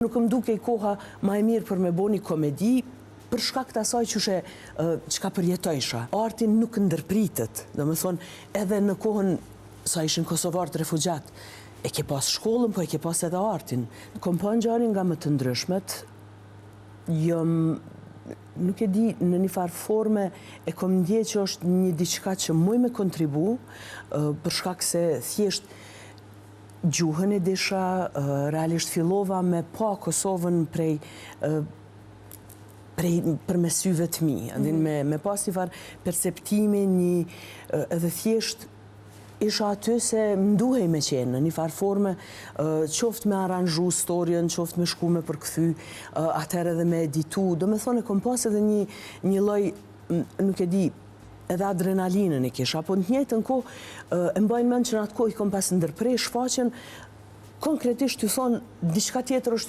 Nuk më duke i koha ma e mirë për me bo një komedi, për shkak të asaj çka përjetojsha. Artin nuk ndërpritet, do me thonë, edhe në kohën sa ishin kosovarët refugjat, e ke pas shkollën, po e ke pas edhe artin. Kom pa ngjarje nga më të ndryshmet, nuk e di, në një farë forme e kom ndje që është një diçka që muj me kontribu, për shkak se thjesht gjuhën e disha, realisht fillova me pa Kosovën për me syve të mi, me pas një farë perceptimi, edhe thjesht isha aty se më duhej me qenë, në një farë forme, qoftë me aranzhu storjen, qoftë me shku me përkthy, atëherë edhe me editu, do me thonë e kom pas edhe një lloj, nuk e di, edhe adrenalinën e kisha, po në të njëjtën kohë e mbajnë mend që në atë kohë i kom pas ndërprej shfaqjen, konkretisht të thonë, diçka tjetër është